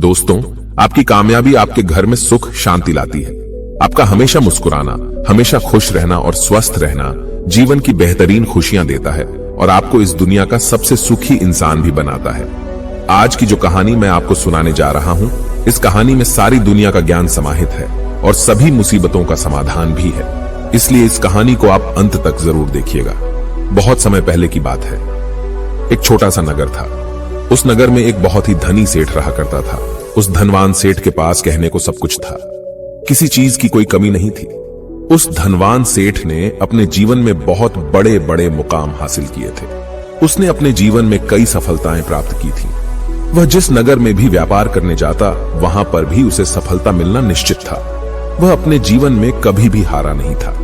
दोस्तों, आपकी कामयाबी आपके घर में सुख शांति लाती है। आपका हमेशा मुस्कुराना, हमेशा खुश रहना और स्वस्थ रहना जीवन की बेहतरीन खुशियां देता है और आपको इस दुनिया का सबसे सुखी इंसान भी बनाता है। आज की जो कहानी मैं आपको सुनाने जा रहा हूं, इस कहानी में सारी दुनिया का ज्ञान समाहित है और सभी मुसीबतों का समाधान भी है। इसलिए इस कहानी को आप अंत तक जरूर देखिएगा। बहुत समय पहले की बात है। एक छोटा सा नगर था। उस नगर में एक बहुत ही धनी सेठ रहा करता था। उस धनवान सेठ के पास कहने को सब कुछ था, किसी चीज की कोई कमी नहीं थी। उस धनवान सेठ ने अपने जीवन में बहुत बड़े बड़े मुकाम हासिल किए थे। उसने अपने जीवन में कई सफलताएं प्राप्त की थी। वह जिस नगर में भी व्यापार करने जाता, वहां पर भी उसे सफलता मिलना निश्चित था। वह अपने जीवन में कभी भी हारा नहीं था।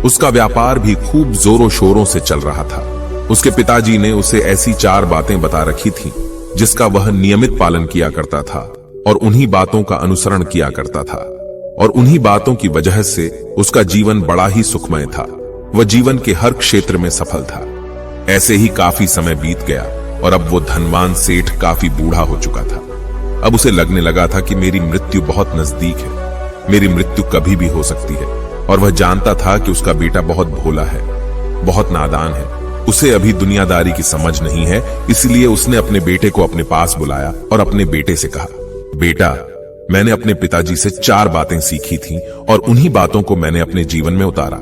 उसका व्यापार भी खूब जोरों शोरों से चल रहा था। उसके पिताजी ने उसे ऐसी 4 बातें बता रखी थी जिसका वह नियमित पालन किया करता था और उन्हीं बातों का अनुसरण किया करता था। और उन्हीं बातों की वजह से उसका जीवन बड़ा ही सुखमय था। वह जीवन के हर क्षेत्र में सफल था। ऐसे ही काफी समय बीत गया और अब वो धनवान सेठ काफी बूढ़ा हो चुका था। अब उसे लगने लगा था कि मेरी मृत्यु बहुत नजदीक है। मेरी मृत्यु कभी भी हो सकती है। और वह जानता था कि उसका बेटा बहुत भोला है, बहुत नादान है। उसे अभी दुनियादारी की समझ नहीं है। इसलिए उसने अपने बेटे को अपने पास बुलाया और अपने बेटे से कहा, बेटा, मैंने अपने पिताजी से 4 बातें सीखी थी और उन्हीं बातों को मैंने अपने जीवन में उतारा।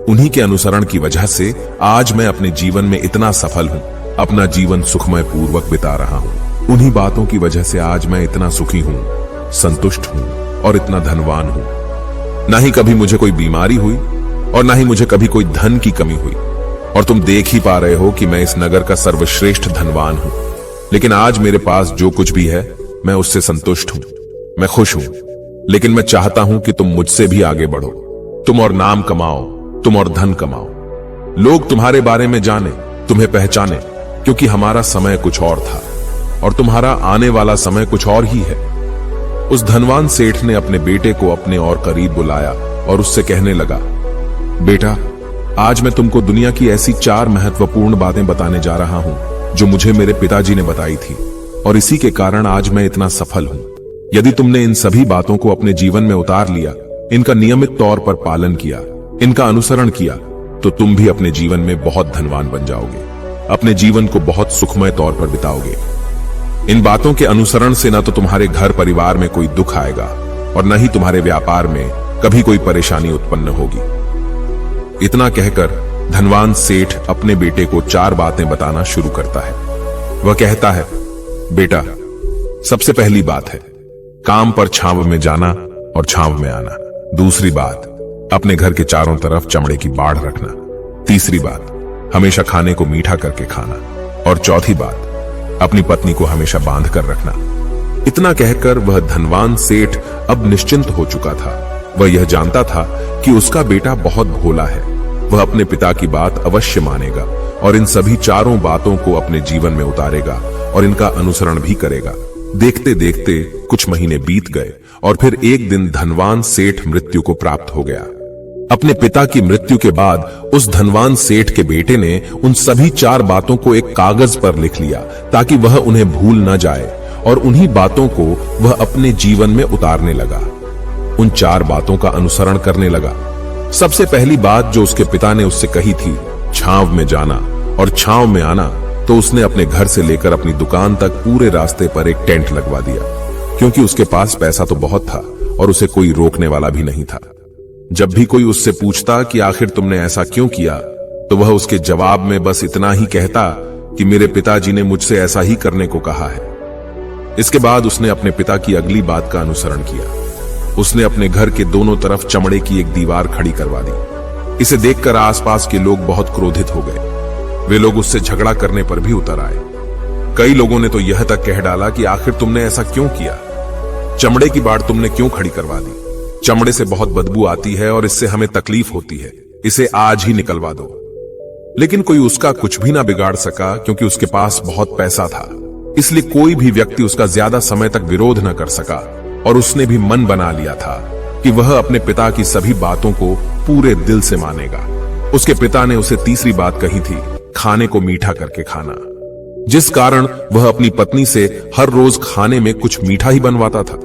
उन्हीं के अनुसरण की वजह से आज मैं अपने जीवन में इतना सफल हूं, अपना जीवन सुखमय पूर्वक बिता रहा हूं। उन्हीं बातों की वजह से आज मैं इतना सुखी हूं, संतुष्ट हूं और इतना धनवान हूं। ना ही कभी मुझे कोई बीमारी हुई और ना ही मुझे कभी कोई धन की कमी हुई। और तुम देख ही पा रहे हो कि मैं इस नगर का सर्वश्रेष्ठ धनवान हूं। लेकिन आज मेरे पास जो कुछ भी है, मैं उससे संतुष्ट हूं, मैं खुश हूं। लेकिन मैं चाहता हूं कि तुम मुझसे भी आगे बढ़ो। तुम और नाम कमाओ, तुम और धन कमाओ। लोग तुम्हारे बारे में जाने, तुम्हें पहचाने, क्योंकि हमारा समय कुछ और था और तुम्हारा आने वाला समय कुछ और ही है। उस धनवान सेठ ने अपने बेटे को अपने और करीब बुलाया और उससे कहने लगा, बेटा, आज मैं तुमको दुनिया की ऐसी 4 महत्वपूर्ण बातें बताने जा रहा हूं जो मुझे मेरे पिताजी ने बताई थी और इसी के कारण आज मैं इतना सफल हूं। यदि तुमने इन सभी बातों को अपने जीवन में उतार लिया, इनका नियमित तौर पर पालन किया, इनका अनुसरण किया, तो तुम भी अपने जीवन में बहुत धनवान बन जाओगे। अपने जीवन को बहुत सुखमय तौर पर बिताओगे। इन बातों के अनुसरण से न तो तुम्हारे घर परिवार में कोई दुख आएगा और न ही तुम्हारे व्यापार में कभी कोई परेशानी उत्पन्न होगी। इतना कहकर धनवान सेठ अपने बेटे को 4 बातें बताना शुरू करता है। वह कहता है, बेटा, सबसे पहली बात है काम पर छांव में जाना और छांव में आना। दूसरी बात, अपने घर के चारों तरफ चमड़े की बाढ़ रखना। तीसरी बात, हमेशा खाने को मीठा करके खाना। और चौथी बात, अपनी पत्नी को हमेशा बांध कर रखना। इतना कहकर वह धनवान सेठ अब निश्चिंत हो चुका था। वह यह जानता था कि उसका बेटा बहुत भोला है। वह अपने पिता की बात अवश्य मानेगा और इन सभी 4 बातों को अपने जीवन में उतारेगा और इनका अनुसरण भी करेगा। देखते देखते कुछ महीने बीत गए और फिर एक दिन धनवान सेठ मृत्यु को प्राप्त हो गया। अपने पिता की मृत्यु के बाद उस धनवान सेठ के बेटे ने उन सभी 4 बातों को एक कागज पर लिख लिया ताकि वह उन्हें भूल न जाए और उन्हीं बातों को वह अपने जीवन में उतारने लगा। उन 4 बातों का अनुसरण करने लगा। सबसे पहली बात जो उसके पिता ने उससे कही थी, छांव में जाना और छांव में आना, तो उसने अपने घर से लेकर अपनी दुकान तक पूरे रास्ते पर एक टेंट लगवा दिया, क्योंकि उसके पास पैसा तो बहुत था और उसे कोई रोकने वाला भी नहीं था। जब भी कोई उससे पूछता कि आखिर तुमने ऐसा क्यों किया, तो वह उसके जवाब में बस इतना ही कहता कि मेरे पिताजी ने मुझसे ऐसा ही करने को कहा है। इसके बाद उसने अपने पिता की अगली बात का अनुसरण किया। उसने अपने घर के दोनों तरफ चमड़े की एक दीवार खड़ी करवा दी। इसे देखकर आसपास के लोग बहुत क्रोधित हो गए। वे लोग उससे झगड़ा करने पर भी उतर आए। कई लोगों ने तो यह तक कह डाला कि आखिर तुमने ऐसा क्यों किया? चमड़े की बाड़ तुमने क्यों खड़ी करवा दी? चमड़े से बहुत बदबू आती है और इससे हमें तकलीफ होती है। इसे आज ही निकलवा दो। लेकिन कोई उसका कुछ भी ना बिगाड़ सका, क्योंकि उसके पास बहुत पैसा था। इसलिए कोई भी व्यक्ति उसका ज्यादा समय तक विरोध न कर सका और उसने भी मन बना लिया था कि वह अपने पिता की सभी बातों को पूरे दिल से मानेगा। उसके पिता ने उसे तीसरी बात कही थी, खाने को मीठा करके खाना। जिस कारण वह अपनी पत्नी से हर रोज खाने में कुछ मीठा ही बनवाता था।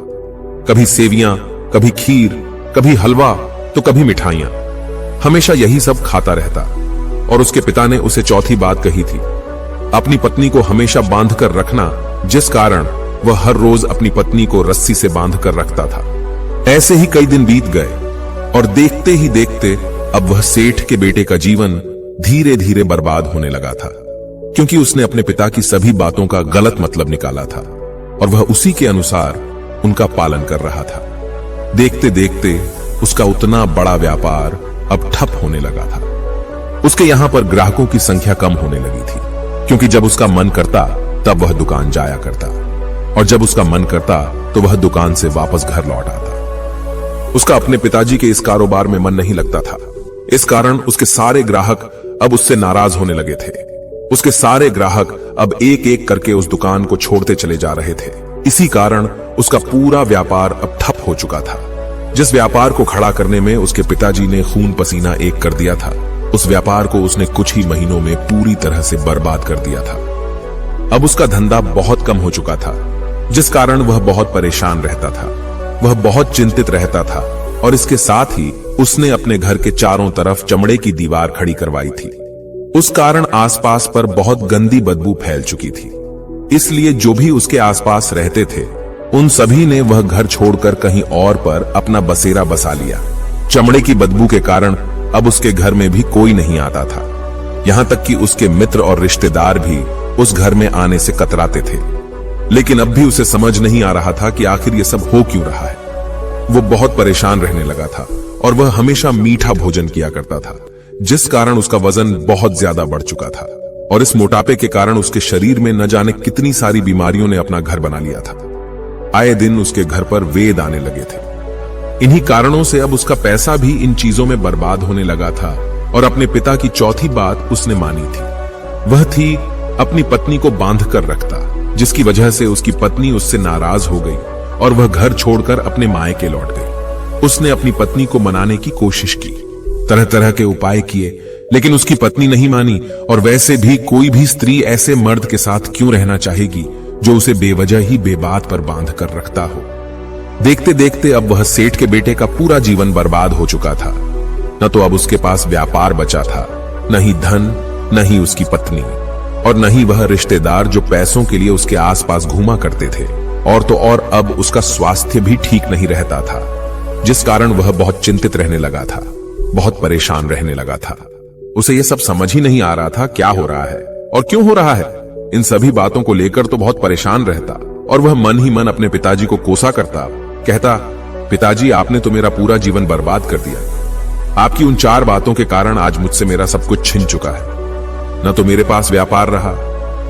कभी सेवियां, कभी खीर, कभी हलवा तो कभी मिठाइयां। हमेशा यही सब खाता रहता। और उसके पिता ने उसे चौथी बात कही थी, अपनी पत्नी को हमेशा बांध कर रखना, जिस कारण वह हर रोज अपनी पत्नी को रस्सी से बांध कर रखता था। ऐसे ही कई दिन बीत गए और देखते ही देखते अब वह सेठ के बेटे का जीवन धीरे धीरे बर्बाद होने लगा था, क्योंकि उसने अपने पिता की सभी बातों का गलत मतलब निकाला था और वह उसी के अनुसार उनका पालन कर रहा था। देखते देखते उसका उतना बड़ा व्यापार अब ठप होने लगा था। उसके यहां पर ग्राहकों की संख्या कम होने लगी थी, क्योंकि जब उसका मन करता तब वह दुकान जाया करता और जब उसका मन करता तो वह दुकान से वापस घर लौट आता। उसका अपने पिताजी के इस कारोबार में मन नहीं लगता था। इस कारण उसके सारे ग्राहक अब उससे नाराज होने लगे थे। उसके सारे ग्राहक अब एक एक करके उस दुकान को छोड़ते चले जा रहे थे। इसी कारण उसका पूरा व्यापार अब ठप हो चुका था। जिस व्यापार को खड़ा करने में उसके पिताजी ने खून पसीना एक कर दिया था, उस व्यापार को उसने कुछ ही महीनों में पूरी तरह से बर्बाद कर दिया था। अब उसका धंधा बहुत कम हो चुका था, जिस कारण वह बहुत परेशान रहता था। वह बहुत चिंतित रहता था और इसके साथ ही उसने अपने घर के चारों तरफ चमड़े की दीवार खड़ी करवाई थी। उस कारण आसपास पर बहुत गंदी बदबू फैल चुकी थी। इसलिए जो भी उसके आसपास रहते थे उन सभी ने वह घर छोड़कर कहीं और पर अपना बसेरा बसा लिया। चमड़े की बदबू के कारण अब उसके घर में भी कोई नहीं आता था। यहां तक कि उसके मित्र और रिश्तेदार भी उस घर में आने से कतराते थे। लेकिन अब भी उसे समझ नहीं आ रहा था कि आखिर ये सब हो क्यों रहा है। वो बहुत परेशान रहने लगा था और वह हमेशा मीठा भोजन किया करता था, जिस कारण उसका वजन बहुत ज्यादा बढ़ चुका था और इस मोटापे के कारण उसके शरीर में न जाने कितनी सारी बीमारियों ने अपना घर बना लिया था। आए दिन उसके घर पर वेद आने लगे थे। इन्हीं कारणों से अब उसका पैसा भी इन चीजों में बर्बाद होने लगा था और अपने पिता की चौथी बात उसने मानी थी। वह थी अपनी पत्नी को बांध कर रखता, जिसकी वजह से उसकी पत्नी उससे नाराज हो गई और वह घर छोड़कर अपने मायके लौट गई। उसने अपनी पत्नी को मनाने की कोशिश की, तरह तरह के उपाय किए, लेकिन उसकी पत्नी नहीं मानी। और वैसे भी कोई भी स्त्री ऐसे मर्द के साथ क्यों रहना चाहेगी जो उसे बेवजह ही बेबात पर बांध कर रखता हो। देखते देखते अब वह सेठ के बेटे का पूरा जीवन बर्बाद हो चुका था। न तो अब उसके पास व्यापार बचा था, न ही धन, न ही उसकी पत्नी, और न ही वह रिश्तेदार जो पैसों के लिए उसके आसपास घूमा करते थे। और तो और अब उसका स्वास्थ्य भी ठीक नहीं रहता था, जिस कारण वह बहुत चिंतित रहने लगा था, बहुत परेशान रहने लगा था। उसे यह सब समझ ही नहीं आ रहा था क्या हो रहा है और क्यों हो रहा है। इन सभी बातों को लेकर तो बहुत परेशान रहता और वह मन ही मन अपने पिताजी को कोसा करता, कहता, पिताजी आपने तो मेरा पूरा जीवन बर्बाद कर दिया। आपकी उन 4 बातों के कारण आज मुझसे मेरा सब कुछ छिन चुका है। न तो मेरे पास व्यापार रहा,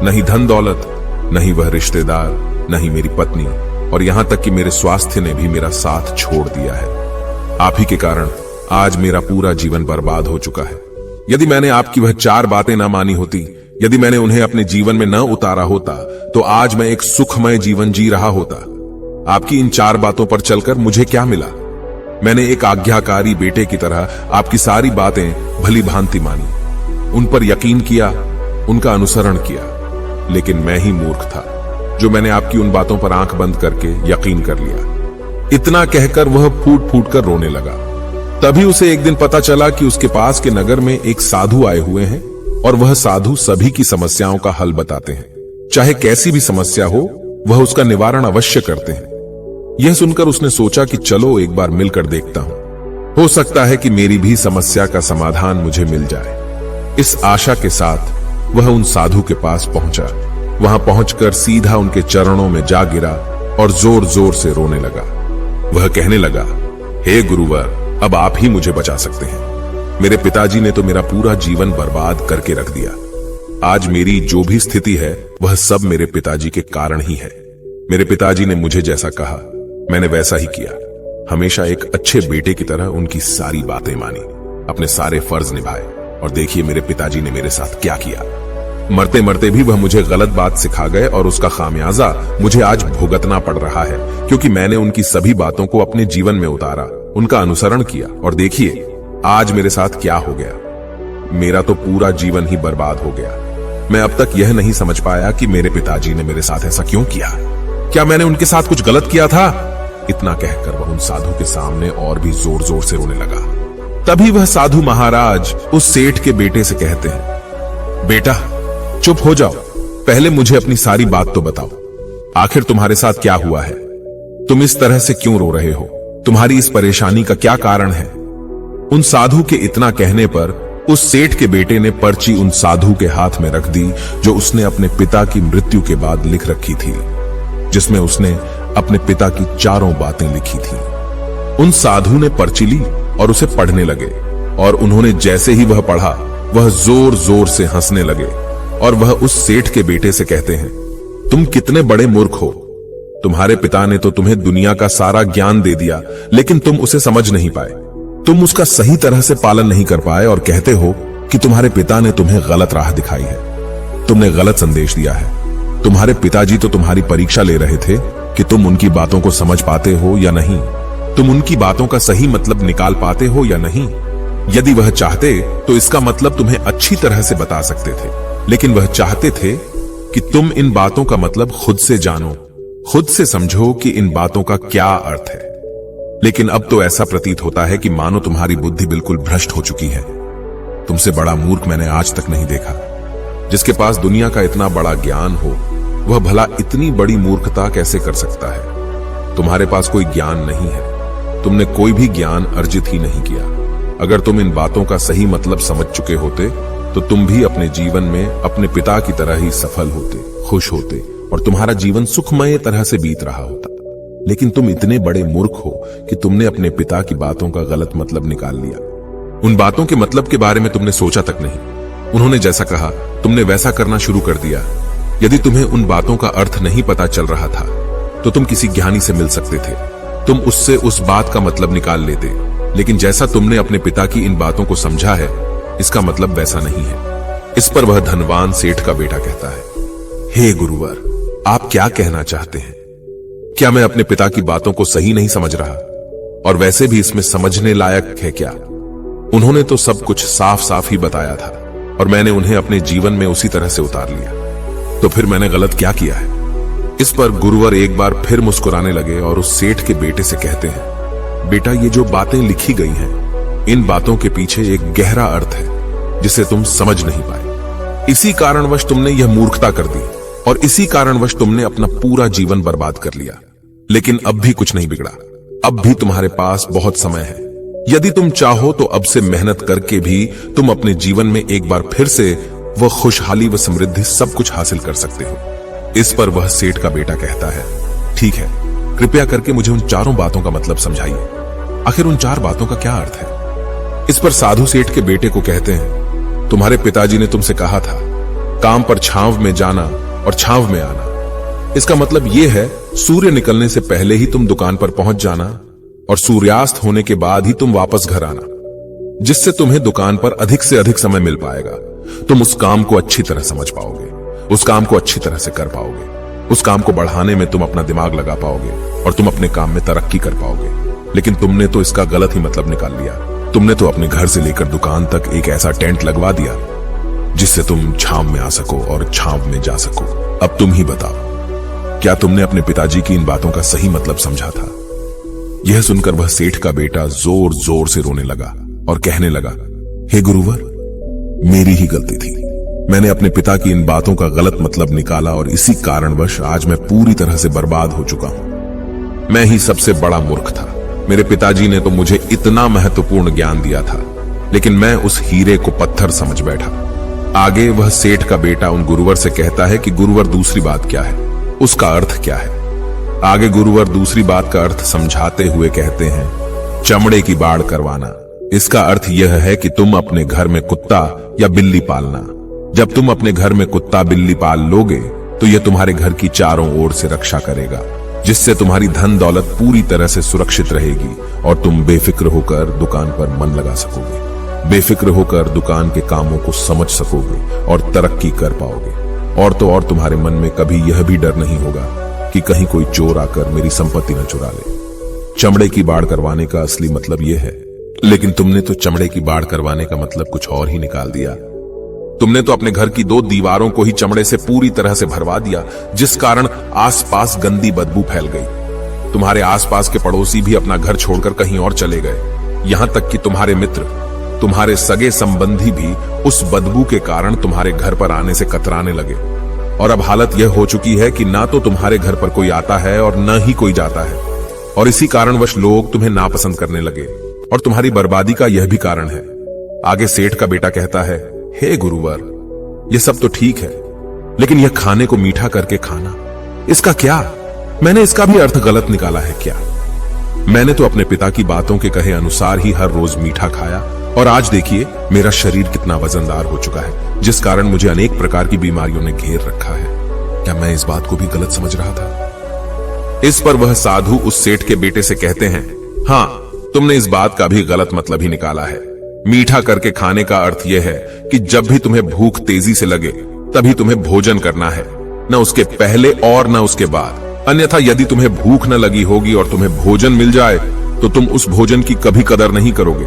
न ही धन दौलत, न ही वह रिश्तेदार, न ही मेरी पत्नी, और यहां तक कि मेरे स्वास्थ्य ने भी मेरा साथ छोड़ दिया है। आप ही के कारण आज मेरा पूरा जीवन बर्बाद हो चुका है। यदि मैंने आपकी वह 4 बातें ना मानी होती, यदि मैंने उन्हें अपने जीवन में न उतारा होता, तो आज मैं एक सुखमय जीवन जी रहा होता। आपकी इन 4 बातों पर चलकर मुझे क्या मिला? मैंने एक आज्ञाकारी बेटे की तरह आपकी सारी बातें भली भांति मानी, उन पर यकीन किया, उनका अनुसरण किया। लेकिन मैं ही मूर्ख था जो मैंने आपकी उन बातों पर आंख बंद करके यकीन कर लिया। इतना कहकर वह फूट फूट कर रोने लगा। तभी उसे एक दिन पता चला कि उसके पास के नगर में एक साधु आए हुए हैं और वह साधु सभी की समस्याओं का हल बताते हैं। चाहे कैसी भी समस्या हो, वह उसका निवारण अवश्य करते हैं। यह सुनकर उसने सोचा कि चलो एक बार मिलकर देखता हूं, हो सकता है कि मेरी भी समस्या का समाधान मुझे मिल जाए। इस आशा के साथ वह उन साधु के पास पहुंचा। वहां पहुंचकर सीधा उनके चरणों में जा गिरा और जोर जोर से रोने लगा। वह कहने लगा, हे गुरुवर, अब आप ही मुझे बचा सकते हैं। मेरे पिताजी ने तो मेरा पूरा जीवन बर्बाद करके रख दिया। आज मेरी जो भी स्थिति है वह सब मेरे पिताजी के कारण ही है। मेरे पिताजी ने मुझे जैसा कहा मैंने वैसा ही किया। हमेशा एक अच्छे बेटे की तरह उनकी सारी बातें मानी, अपने सारे फर्ज निभाए, और देखिए मेरे पिताजी ने मेरे साथ क्या किया। मरते मरते भी वह मुझे गलत बात सिखा गए और उसका खामियाजा मुझे आज भुगतना पड़ रहा है, क्योंकि मैंने उनकी सभी बातों को अपने जीवन में उतारा, उनका अनुसरण किया, और देखिए आज मेरे साथ क्या हो गया। मेरा तो पूरा जीवन ही बर्बाद हो गया। मैं अब तक यह नहीं समझ पाया कि मेरे पिताजी ने मेरे साथ ऐसा क्यों किया। क्या मैंने उनके साथ कुछ गलत किया था? इतना कहकर वह उन साधु के सामने और भी जोर जोर से रोने लगा। तभी वह साधु महाराज उस सेठ के बेटे से कहते हैं, बेटा चुप हो जाओ, पहले मुझे अपनी सारी बात तो बताओ। आखिर तुम्हारे साथ क्या हुआ है? तुम इस तरह से क्यों रो रहे हो? तुम्हारी इस परेशानी का क्या कारण है? उन साधु के इतना कहने पर उस सेठ के बेटे ने पर्ची उन साधु के हाथ में रख दी जो उसने अपने पिता की मृत्यु के बाद लिख रखी थी, जिसमें उसने अपने पिता की चारों बातें लिखी थी। उन साधु ने पर्ची ली और उसे पढ़ने लगे, और उन्होंने जैसे ही वह पढ़ा वह जोर जोर से हंसने लगे, और वह उस सेठ के बेटे से कहते हैं, तुम कितने बड़े मूर्ख हो। तुम्हारे पिता ने तो तुम्हें दुनिया का सारा ज्ञान दे दिया, लेकिन तुम उसे समझ नहीं पाए। तुम उसका सही तरह से पालन नहीं कर पाए और कहते हो कि तुम्हारे पिता ने तुम्हें गलत राह दिखाई है, तुमने गलत संदेश दिया है। तुम्हारे पिताजी तो तुम्हारी परीक्षा ले रहे थे कि तुम उनकी बातों को समझ पाते हो या नहीं, तुम उनकी बातों का सही मतलब निकाल पाते हो या नहीं। यदि वह चाहते तो इसका मतलब तुम्हें अच्छी तरह से बता सकते थे, लेकिन वह चाहते थे कि तुम इन बातों का मतलब खुद से जानो, खुद से समझो कि इन बातों का क्या अर्थ है। लेकिन अब तो ऐसा प्रतीत होता है कि मानो तुम्हारी बुद्धि बिल्कुल भ्रष्ट हो चुकी है। तुमसे बड़ा मूर्ख मैंने आज तक नहीं देखा। जिसके पास दुनिया का इतना बड़ा ज्ञान हो, वह भला इतनी बड़ी मूर्खता कैसे कर सकता है? तुम्हारे पास कोई ज्ञान नहीं है, तुमने कोई भी ज्ञान अर्जित ही नहीं किया। अगर तुम इन बातों का सही मतलब समझ चुके होते तो तुम भी अपने जीवन में अपने पिता की तरह ही सफल होते, खुश होते, और तुम्हारा जीवन सुखमय तरह से बीत रहा होता। लेकिन तुम इतने बड़े मूर्ख हो कि तुमने अपने पिता की बातों का गलत मतलब निकाल लिया। उन बातों के मतलब के बारे में तुमने सोचा तक नहीं। उन्होंने जैसा कहा तुमने वैसा करना शुरू कर दिया। यदि तुम्हें उन बातों का अर्थ नहीं पता चल रहा था तो तुम किसी ज्ञानी से मिल सकते थे, तुम उससे उस बात का मतलब निकाल लेते। लेकिन जैसा तुमने अपने पिता की इन बातों को समझा है, इसका मतलब वैसा नहीं है। इस पर वह धनवान सेठ का बेटा कहता है, हे गुरुवर, आप क्या कहना चाहते हैं? क्या मैं अपने पिता की बातों को सही नहीं समझ रहा? और वैसे भी इसमें समझने लायक है क्या? उन्होंने तो सब कुछ साफ साफ ही बताया था और मैंने उन्हें अपने जीवन में उसी तरह से उतार लिया। तो फिर मैंने गलत क्या किया है? इस पर गुरुवर एक बार फिर मुस्कुराने लगे और उस सेठ के बेटे से कहते हैं, बेटा, ये जो बातें लिखी गई हैं, इन बातों के पीछे एक गहरा अर्थ है जिसे तुम समझ नहीं पाए। इसी कारणवश तुमने यह मूर्खता कर दी और इसी कारणवश तुमने अपना पूरा जीवन बर्बाद कर लिया। लेकिन अब भी कुछ नहीं बिगड़ा, अब भी तुम्हारे पास बहुत समय है। यदि तुम चाहो तो अब से मेहनत करके भी तुम अपने जीवन में एक बार फिर से वह खुशहाली व समृद्धि सब कुछ हासिल कर सकते हो। इस पर वह सेठ का बेटा कहता है, ठीक है, कृपया करके मुझे उन चारों बातों का मतलब समझाइए। आखिर उन चार बातों का क्या अर्थ है? इस पर साधु सेठ के बेटे को कहते हैं, तुम्हारे पिताजी ने तुमसे कहा था काम पर छांव में जाना और छांव में आना। इसका मतलब यह है सूर्य निकलने से पहले ही तुम दुकान पर पहुंच जाना और सूर्यास्त होने के बाद ही तुम वापस घर आना, जिससे तुम्हें दुकान पर अधिक से अधिक समय मिल पाएगा। तुम उस काम को अच्छी तरह समझ पाओगे, उस काम को अच्छी तरह से कर पाओगे, उस काम को बढ़ाने में तुम अपना दिमाग लगा पाओगे और तुम अपने काम में तरक्की कर पाओगे। लेकिन तुमने तो इसका गलत ही मतलब निकाल लिया। तुमने तो अपने घर से लेकर दुकान तक एक ऐसा टेंट लगवा दिया जिससे तुम छांव में आ सको और छांव में जा सको। अब तुम ही बताओ, क्या तुमने अपने पिताजी की इन बातों का सही मतलब समझा था? यह सुनकर वह सेठ का बेटा जोर जोर से रोने लगा और कहने लगा, हे गुरुवर, मेरी ही गलती थी। मैंने अपने पिता की इन बातों का गलत मतलब निकाला और इसी कारणवश आज मैं पूरी तरह से बर्बाद हो चुका हूं। मैं ही सबसे बड़ा मूर्ख था। मेरे पिताजी ने तो मुझे इतना महत्वपूर्ण ज्ञान दिया था, लेकिन मैं उस हीरे को पत्थर समझ बैठा। आगे वह सेठ का बेटा उन गुरुवर से कहता है कि गुरुवर, दूसरी बात क्या है, उसका अर्थ क्या है? आगे गुरुवर दूसरी बात का अर्थ समझाते हुए कहते हैं, चमड़े की बाड़ करवाना। इसका अर्थ यह है कि तुम अपने घर में कुत्ता या बिल्ली पालना। जब तुम अपने घर में कुत्ता बिल्ली पाल लोगे तो यह तुम्हारे घर की चारों ओर से रक्षा करेगा, जिससे तुम्हारी धन दौलत पूरी तरह से सुरक्षित रहेगी और तुम बेफिक्र होकर दुकान पर मन लगा सकोगे, बेफिक्र होकर दुकान के कामों को समझ सकोगे और तरक्की कर पाओगे। और तो और तुम्हारे मन में कभी यह भी डर नहीं होगा कि कहीं कोई चोर आकर मेरी संपत्ति न चुरा ले। चमड़े की बाड़ करवाने का असली मतलब यह है, लेकिन तुमने तो चमड़े की बाड़ करवाने का मतलब कुछ और ही निकाल दिया। तुमने तो अपने घर की 2 दीवारों को ही चमड़े से पूरी तरह से भरवा दिया, जिस कारण आसपास गंदी बदबू फैल गई। तुम्हारे आसपास के पड़ोसी भी अपना घर छोड़कर कहीं और चले गए। यहां तक कि तुम्हारे मित्र, तुम्हारे सगे संबंधी भी उस बदबू के कारण तुम्हारे घर पर आने से कतराने लगे। और अब हालत यह हो चुकी है कि ना तो तुम्हारे घर पर कोई आता है और न ही कोई जाता है। और इसी कारणवश लोग तुम्हें नापसंद करने लगे। और तुम्हारी बर्बादी का यह भी कारण है। आगे सेठ का बेटा कहता है, हे गुरुवर, यह सब तो ठीक है, लेकिन यह खाने को मीठा करके खाना, इसका क्या? मैंने इसका भी अर्थ गलत निकाला है क्या? मैंने तो अपने पिता की बातों के कहे अनुसार ही हर रोज मीठा खाया, और आज देखिए मेरा शरीर कितना वजनदार हो चुका है, जिस कारण मुझे अनेक प्रकार की बीमारियों ने घेर रखा है। क्या मैं इस बात को भी गलत समझ रहा था? इस पर वह साधु उस सेठ के बेटे से कहते हैं, हाँ, तुमने इस बात का भी गलत मतलब ही निकाला है। मीठा करके खाने का अर्थ यह है कि जब भी तुम्हें भूख तेजी से लगे तभी तुम्हें भोजन करना है, न उसके पहले और न उसके बाद। अन्यथा यदि तुम्हें भूख न लगी होगी और तुम्हें भोजन मिल जाए तो तुम उस भोजन की कभी कदर नहीं करोगे।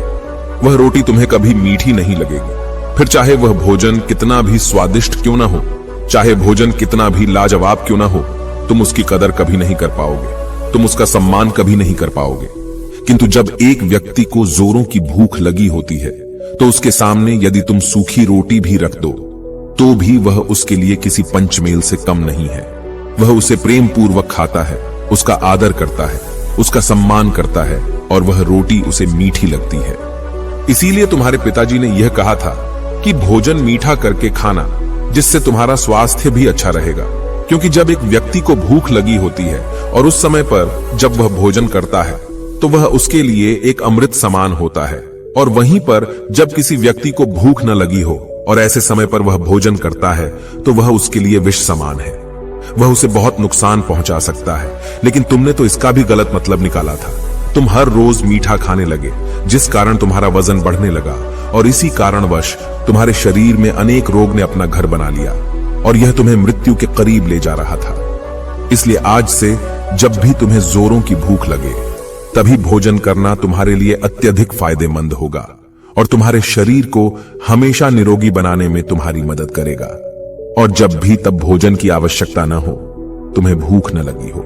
वह रोटी तुम्हें कभी मीठी नहीं लगेगी, फिर चाहे वह भोजन कितना भी स्वादिष्ट क्यों ना हो, चाहे भोजन कितना भी लाजवाब क्यों ना हो, तुम उसकी कदर कभी नहीं कर पाओगे, तुम उसका सम्मान कभी नहीं कर पाओगे। किंतु जब एक व्यक्ति को जोरों की भूख लगी होती है तो उसके सामने यदि तुम सूखी रोटी भी रख दो तो भी वह उसके लिए किसी पंचमेल से कम नहीं है। वह उसे प्रेम पूर्वक खाता है, उसका आदर करता है, उसका सम्मान करता है, और वह रोटी उसे मीठी लगती है। इसीलिए तुम्हारे पिताजी ने यह कहा था कि भोजन मीठा करके खाना, जिससे तुम्हारा स्वास्थ्य भी अच्छा रहेगा। क्योंकि जब एक व्यक्ति को भूख लगी होती है और उस समय पर जब वह भोजन करता है तो वह उसके लिए एक अमृत समान होता है, और वहीं पर जब किसी व्यक्ति को भूख न लगी हो और ऐसे समय पर वह भोजन करता है तो वह उसके लिए विष समान है, वह उसे बहुत नुकसान पहुंचा सकता है। लेकिन तुमने तो इसका भी गलत मतलब निकाला था। तुम हर रोज मीठा खाने लगे, जिस कारण तुम्हारा वजन बढ़ने लगा, और इसी कारणवश तुम्हारे शरीर में अनेक रोग ने अपना घर बना लिया और यह तुम्हें मृत्यु के करीब ले जा रहा था। इसलिए आज से जब भी तुम्हें जोरों की भूख लगे तभी भोजन करना तुम्हारे लिए अत्यधिक फायदेमंद होगा और तुम्हारे शरीर को हमेशा निरोगी बनाने में तुम्हारी मदद करेगा। और जब भी तब भोजन की आवश्यकता न हो, तुम्हें भूख न लगी हो,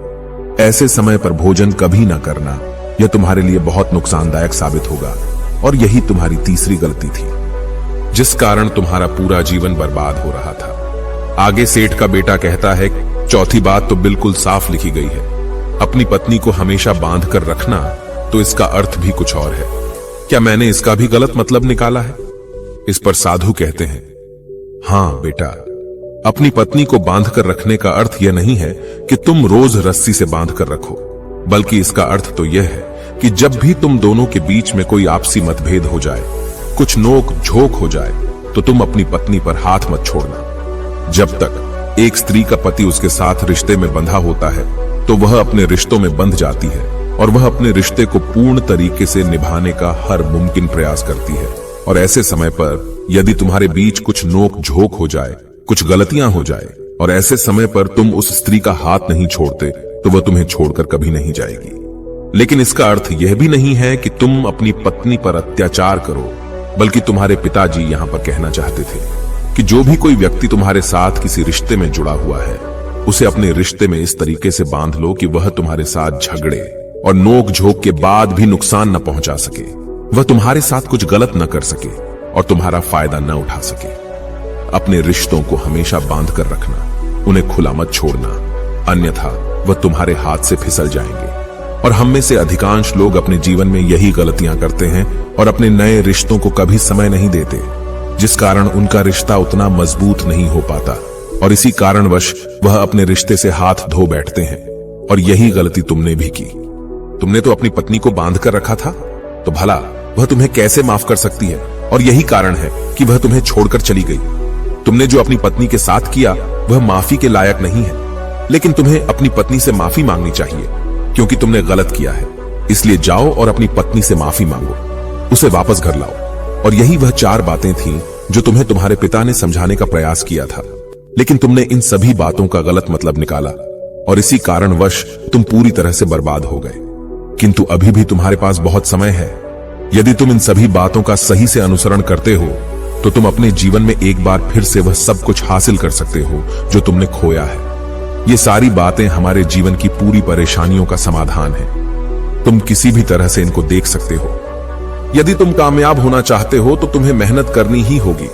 ऐसे समय पर भोजन कभी न करना, यह तुम्हारे लिए बहुत नुकसानदायक साबित होगा। और यही तुम्हारी तीसरी गलती थी, जिस कारण तुम्हारा पूरा जीवन बर्बाद हो रहा था। आगे सेठ का बेटा कहता है, चौथी बात तो बिल्कुल साफ लिखी गई है, अपनी पत्नी को हमेशा बांध कर रखना, तो इसका अर्थ भी कुछ और है। क्या मैंने इसका भी गलत मतलब निकाला है? इस पर साधु कहते हैं, हाँ बेटा, अपनी पत्नी को बांध कर रखने का अर्थ यह नहीं है कि तुम रोज रस्सी से बांध कर रखो, बल्कि इसका अर्थ तो यह है कि जब भी तुम दोनों के बीच में कोई आपसी मतभेद हो जाए, कुछ नोक झोंक हो जाए, तो तुम अपनी पत्नी पर हाथ मत छोड़ना। जब तक एक स्त्री का पति उसके साथ रिश्ते में बंधा होता है तो वह अपने रिश्तों में बंध जाती है और वह अपने रिश्ते को पूर्ण तरीके से निभाने का हर मुमकिन प्रयास करती है। और ऐसे समय पर यदि तुम्हारे बीच कुछ नोक झोंक हो जाए, कुछ गलतियां हो जाए, और ऐसे समय पर तुम उस स्त्री का हाथ नहीं छोड़ते, तो वह तुम्हें छोड़कर कभी नहीं जाएगी। लेकिन इसका अर्थ यह भी नहीं है कि तुम अपनी पत्नी पर अत्याचार करो, बल्कि तुम्हारे पिताजी यहां पर कहना चाहते थे कि जो भी कोई व्यक्ति तुम्हारे साथ किसी रिश्ते में जुड़ा हुआ है, उसे अपने रिश्ते में इस तरीके से बांध लो कि वह तुम्हारे साथ झगड़े और नोक झोंक के बाद भी नुकसान न पहुंचा सके, वह तुम्हारे साथ कुछ गलत न कर सके और तुम्हारा फायदा न उठा सके। अपने रिश्तों को हमेशा बांध कर रखना, उन्हें खुला मत छोड़ना, अन्यथा वह तुम्हारे हाथ से फिसल जाएंगे। और हम में से अधिकांश लोग अपने जीवन में यही गलतियां करते हैं और अपने नए रिश्तों को कभी समय नहीं देते, जिस कारण उनका रिश्ता उतना मजबूत नहीं हो पाता और इसी कारणवश वह अपने रिश्ते से हाथ धो बैठते हैं। और यही गलती तुमने भी की। तुमने तो अपनी पत्नी को बांध कर रखा था, तो भला वह तुम्हें कैसे माफ कर सकती है? और यही कारण है कि वह तुम्हें छोड़कर चली गई। तुमने जो अपनी पत्नी के साथ किया वह माफी के लायक नहीं है, लेकिन तुम्हें अपनी पत्नी से माफी मांगनी चाहिए क्योंकि तुमने गलत किया है। इसलिए जाओ और अपनी पत्नी से माफी मांगो, उसे वापस घर लाओ। और यही वह 4 बातें थीं जो तुम्हें तुम्हारे पिता ने समझाने का प्रयास किया था, लेकिन तुमने इन सभी बातों का गलत मतलब निकाला और इसी कारणवश तुम पूरी तरह से बर्बाद हो गए। किंतु अभी भी तुम्हारे पास बहुत समय है। यदि तुम इन सभी बातों का सही से अनुसरण करते हो तो तुम अपने जीवन में एक बार फिर से वह सब कुछ हासिल कर सकते हो जो तुमने खोया है। ये सारी बातें हमारे जीवन की पूरी परेशानियों का समाधान है। तुम किसी भी तरह से इनको देख सकते हो। यदि तुम कामयाब होना चाहते हो तो तुम्हें मेहनत करनी ही होगी।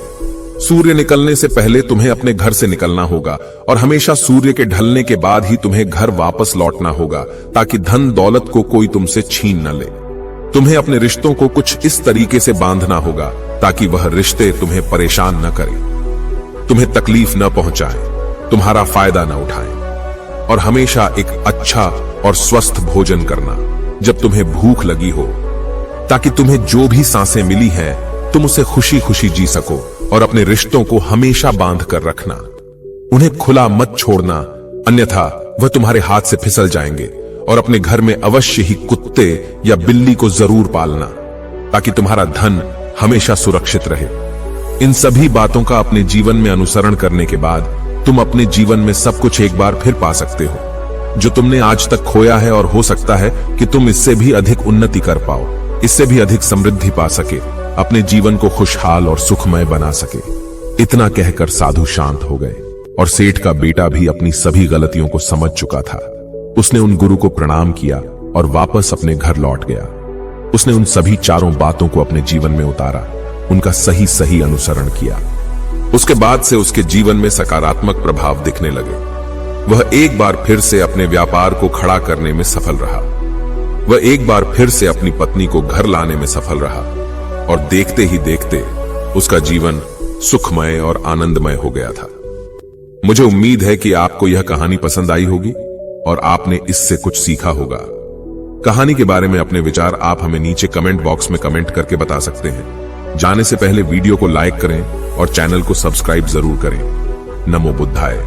सूर्य निकलने से पहले तुम्हें अपने घर से निकलना होगा और हमेशा सूर्य के ढलने के बाद ही तुम्हें घर वापस लौटना होगा, ताकि धन दौलत को कोई तुमसे छीन न ले। तुम्हें अपने रिश्तों को कुछ इस तरीके से बांधना होगा ताकि वह रिश्ते तुम्हें परेशान न करें, तुम्हें तकलीफ न पहुंचाएं, तुम्हारा फायदा न उठाएं। और हमेशा एक अच्छा और स्वस्थ भोजन करना जब तुम्हें भूख लगी हो, ताकि तुम्हें जो भी सांसें मिली हैं तुम उसे खुशी खुशी जी सको। और अपने रिश्तों को हमेशा बांध कर रखना, उन्हें खुला मत छोड़ना, अन्यथा वह तुम्हारे हाथ से फिसल जाएंगे। और अपने घर में अवश्य ही कुत्ते या बिल्ली को जरूर पालना, ताकि तुम्हारा धन हमेशा सुरक्षित रहे। इन सभी बातों का अपने जीवन में अनुसरण करने के बाद तुम अपने जीवन में सब कुछ एक बार फिर पा सकते हो जो तुमने आज तक खोया है। और हो सकता है कि तुम इससे भी अधिक उन्नति कर पाओ, इससे भी अधिक समृद्धि पा सके, अपने जीवन को खुशहाल और सुखमय बना सके। इतना कहकर साधु शांत हो गए और सेठ का बेटा भी अपनी सभी गलतियों को समझ चुका था। उसने उन गुरु को प्रणाम किया और वापस अपने घर लौट गया। उसने उन सभी चारों बातों को अपने जीवन में उतारा, उनका सही सही अनुसरण किया। उसके बाद से उसके जीवन में सकारात्मक प्रभाव दिखने लगे। वह एक बार फिर से अपने व्यापार को खड़ा करने में सफल रहा। वह एक बार फिर से अपनी पत्नी को घर लाने में सफल रहा और देखते ही देखते उसका जीवन सुखमय और आनंदमय हो गया था। मुझे उम्मीद है कि आपको यह कहानी पसंद आई होगी और आपने इससे कुछ सीखा होगा। कहानी के बारे में अपने विचार आप हमें नीचे कमेंट बॉक्स में कमेंट करके बता सकते हैं। जाने से पहले वीडियो को लाइक करें और चैनल को सब्सक्राइब जरूर करें। नमो बुद्धाय।